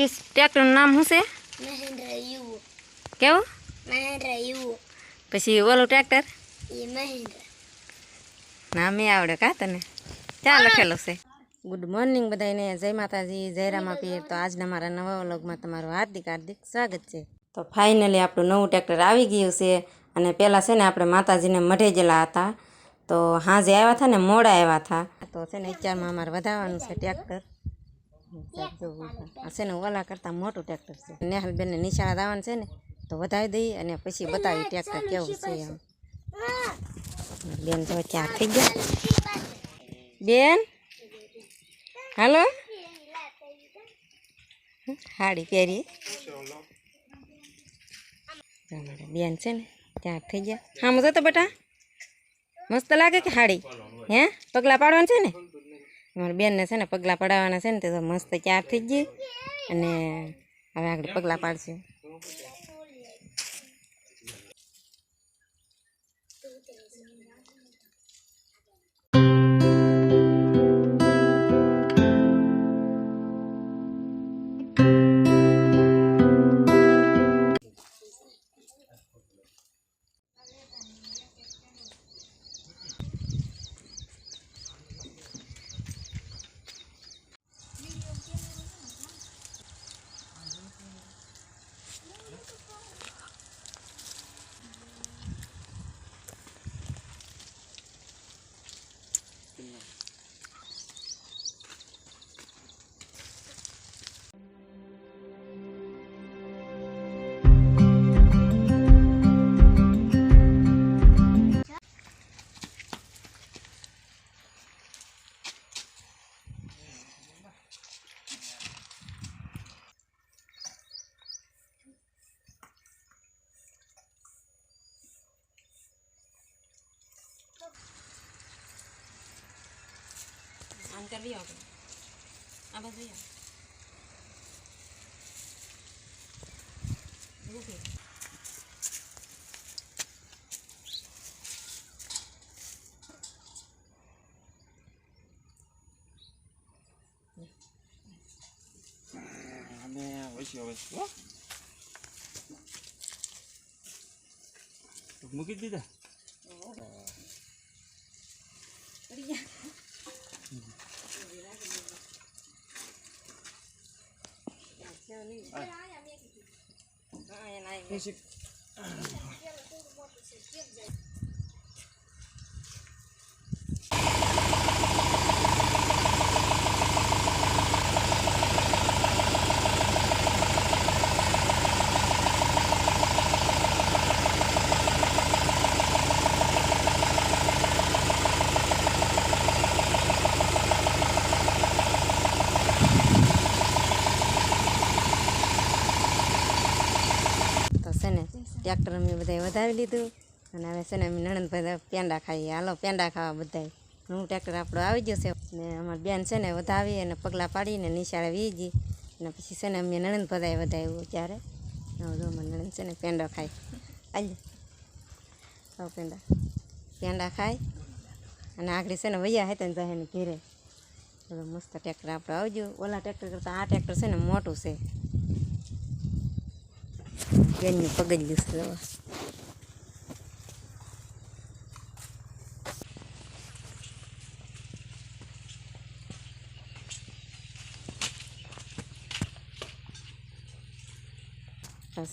इस ट्रैक्टर नाम શું છે? મહેન્દ્ર યુવો. કેવું? મહેન્દ્ર યુવો. પછી ઓલું ટ્રેક્ટર એ મહેન્દ્ર. નામે આવડે કા તને? ક્યાં લખેલું છે? ગુડ મોર્નિંગ બધાને, જય માતાજી, જય રામાપીર. તો આજના મારા નવા વ્લોગમાં તમારું હાર્દિક હાર્દિક સ્વાગત છે. તો ફાઇનલી આપણું નવું ટ્રેક્ટર આવી ગયું છે. અને પહેલાં છે ને આપણે માતાજીને મઢે ગયેલા હતા, તો હાજે આવ્યા હતા ને મોડા આવ્યા હતા. તો છે ને અત્યારમાં અમારે વધારવાનું છે ટ્રેક્ટર. આ છે ને ઓલા કરતાં મોટું ટ્રેક્ટર છે. નેહાલબેનને નિશાળા દાવાનું છે ને, તો વધાવી દઈએ અને પછી બતાવી ટ્રેક્ટર કેવું છે એમ. બેન તો ચાર થઈ ગયા. બેન હાલો, સાડી પહેરી બેન છે ને ચાર થઈ ગયા. હા મજા તો બેટા મસ્ત લાગે કે સાડી? હે પગલાં પાડવાનું છે ને? અમારી બેનને છે ને પગલાં પડાવવાના છે ને, તે તો મસ્ત ચાર થઈ ગઈ. અને હવે આગળ પગલાં પાડશે. આમ કરવી આપણે આ બાજુ મૂકી દીધા. ટ્રેક્ટર અમે બધાએ વધાવી લીધું. અને હવે છે ને અમે નણંદ બધા પેંડા ખાઈએ. હાલો પેંડા ખાવા બધાય. નવું ટ્રેક્ટર આપણું આવી ગયું છે. ને અમારી બેન છે ને વધાવી અને પગલાં પાડીને નિશાળે વીજી. અને પછી છે ને અમે નણંદ બધાએ વધાવ્યું ત્યારે. જો અમારી નણંદ છે ને પેંડો ખાય. આજે ખાવ પેંડા ખાય. અને આગળ છે ને વૈયા હતા ને જાય ને ઘેરે. મસ્ત ટ્રેક્ટર આપણે આવી ગયું. ઓલા ટ્રેક્ટર કરતાં આ ટ્રેક્ટર છે ને મોટું છે. બેનનું પગલું છે.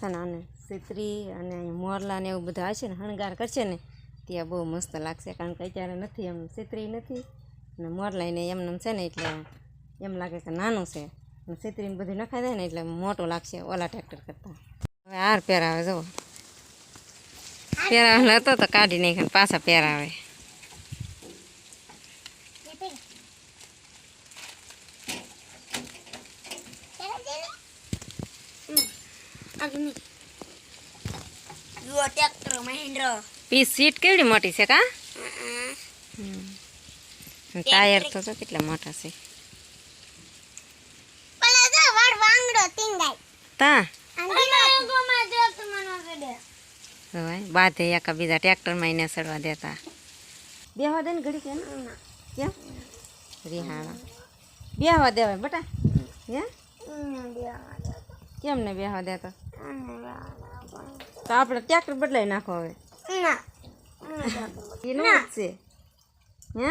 છે ને આને સીતરી અને મોરલા ને એવું બધું આવશે ને શણગાર કરશે ને ત્યાં બહુ મસ્ત લાગશે. કારણ કે અત્યારે નથી એમ સીતરી નથી અને મોરલાઈને એમને છે ને એટલે એમ લાગે કે નાનું છે. અને સીતરીને બધું નખાઈ જાય ને એટલે મોટું લાગશે ઓલા ટ્રેક્ટર કરતાં. હવે હાર પહેરાવે જુઓ. પહેરાવે હતો તો કાઢી નાખીને પાછા પહેરાવે. ટ્રેક્ટર મહેન્દ્ર. પીસ સીટ કેવડી મોટી છે કા? ટાયર તો જો કેટલા મોટા છે. તા બાધે એકા બીજા ટ્રેક્ટરમાં એને સડવા દેતા. બેહવા દે ને ઘડી કે કેમ રિહાણા બેહવા દેવાય બટા. હે કેમ ને બેહવા દેતો તો આપણે ટ્રેક્ટર બદલાઈ નાખો હવે ના એ નો જ છે હે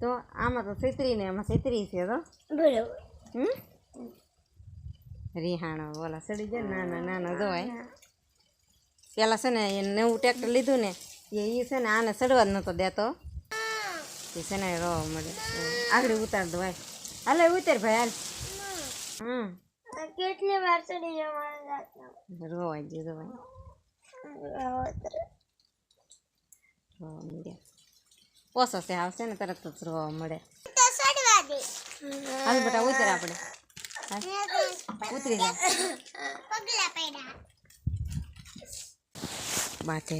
તો આમાં તો છેતરી ને એમાં છેતરી છે તો બરોબર હમ રિહાણો ઓલા સડી જાય નાના નાના જોવાય પેલા છે ને એ નવું ટ્રેક્ટર લીધું ને એ છે ને આને સડવા જ નતો દેતો એ છે ને રોવા મળે આગળ ઉતાર દો ભાઈ હાલે ઉતાર ભાઈ હાલ કેટલી વાર ચડી જવા રોવાય જ ભાઈ રોવા મળ્યા પોસો છે આવશે ને તરત જ રોવા મળે તો સડવા દે હાલ બેટા ઉતર આપણે ઉતરી જાય પગલા પડ્યા બાથે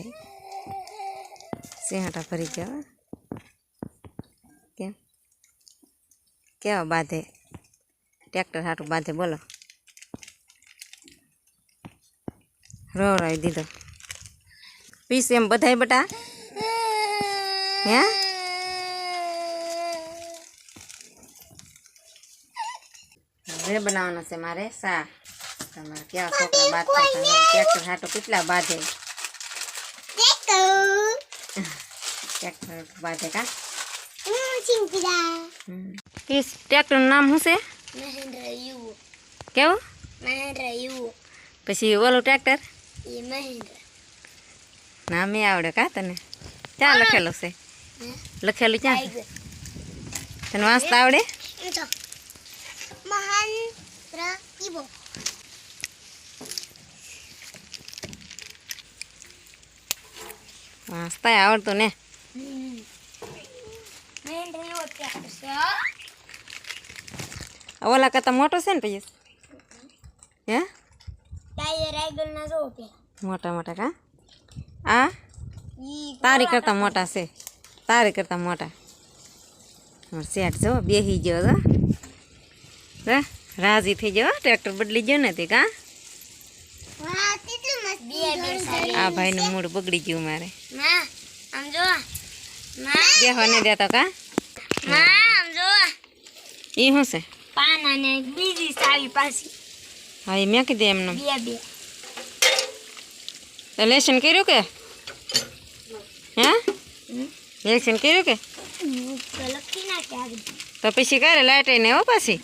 સિંહાટા ફરી ગયા કેમ કેવા બાંધે ટ્રેક્ટર હાટું બાંધે બોલો રોવરાવી દીધો પીસ એમ બધાય બટા હે હવે બનાવવાનો છે મારે સા તમારે કેવા છોકરા બાંધતા ટ્રેક્ટર હાટું કેટલા બાંધે ટ્રેક્ટર બાંધે કા પીસ ટ્રેક્ટરનું નામ શું છે મહેન્દ્ર યુવો કેવું મહેન્દ્ર યુવો પછી ઓલું ટ્રેક્ટર એ મહેન્દ્ર નામ એ આવડે કા તને ક્યાં લખેલું છે લખેલું ક્યાં છે તને વાંચતા આવડે મહેન્દ્ર યુવો વાંચતા આવડતું ને મહેન્દ્ર યુવો ટ્રેક્ટર છે ઓલા કરતાં મોટો છે ને પછી હે ટાયર આગળના જોવો પેલા મોટા મોટા કા આ તારી કરતાં મોટા છે તારી કરતાં મોટા સેટ જો બેસી ગયો તો રાજી થઈ ગયો ટ્રેક્ટર બદલી ગયો ને તે કા વાહ કેટલું મસ્ત બે આ ભાઈનું મૂડ બગડી ગયું મારે માં આમ જો બેહવા નહીં દેતો કા માં આમ જો એ શું છે પાના ને બીજી સાવી પાછી હા એ મેં કીધું એમને બે તો લેસન કર્યું કે હે લેસન કર્યું કે લખી નાખે આગળ તો પછી કરે લાઈટ ને હો પાછી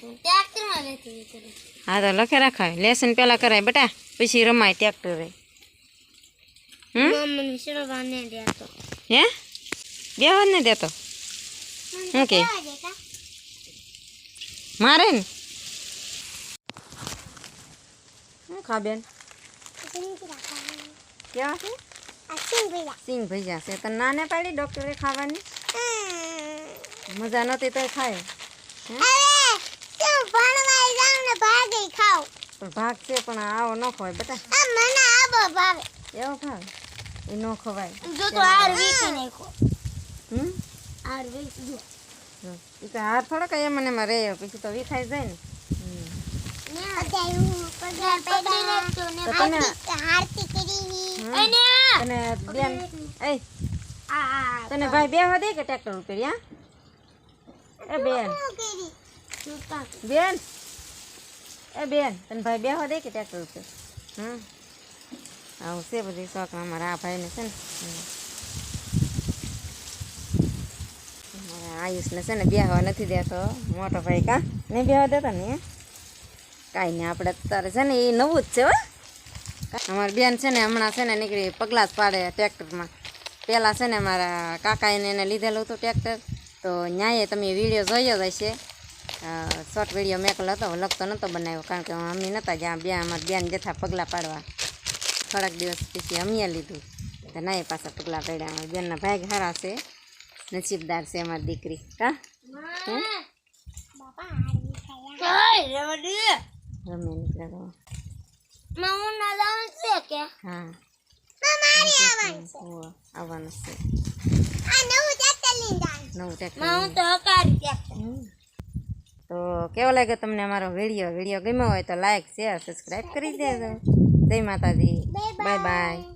ટ્રેક્ટરમાં લેતી હા તો લખે રાખાય લેસન પહેલાં કરાય બેટા પછી રમાય ટ્રેક્ટર રે મને શરવા ને દેતો હે બેહવા જ નહીં દેતો શું કે મારે ને શું ખા બેન કેવા છે સિંગ ભજીયા છે તને નાને પાડી ડૉક્ટરે ખાવાની મજા નહોતી તો ખાય પણ ભાગ છે પણ આવો ન ખવાય બેટા એવો ભાવે એ ન ખવાય એ તો હાર થોડોક એમને એમાં રહે પછી તો વિખાઈ જાય ને તને બેન એ તને ભાઈ બેહવા દે કે ટ્રેક્ટર ઉપર હા એ બેન બેન એ બેન તને ભાઈ બેહવા દે કે ટ્રેક્ટર ઉપર આવું છે બધી શોખ અમારા આ ભાઈને છે ને આયુષને છે ને બેહવા નથી દેતો મોટો ભાઈ કા નહીં બેહવા દેતો ને કાંઈ નહીં આપણે તારે છે ને એ નવું જ છે હો અમારી બેન છે ને હમણાં છે ને નીકળી પગલાં જ પાડે ટ્રેક્ટરમાં પહેલાં છે ને મારા કાકાએ એને લીધેલું હતું ટ્રેક્ટર તો ન્યાયે તમે વિડીયો જોયો જ હશે શોર્ટ વિડીયો મેકલો હતો લગતો નહોતો બનાવ્યો કારણ કે અમે નહોતા જ્યાં બે અમારી બેન જથા પગલાં પાડવા થોડાક દિવસ પછી અમે લીધું તો નાય પાછા પગલાં પાડ્યા અમારી બેનના ભાઈ સારા છે નસીબદાર છે અમારી દીકરી કા રમે નીકળ્યો હા આવવાનું છે નવું ટ્રેક્ટર તો કેવો લાગ્યો તમને અમારો વિડીયો ગમ્યો હોય તો લાઈક શેર સબસ્ક્રાઈબ કરી દેજો જય માતાજી બાય બાય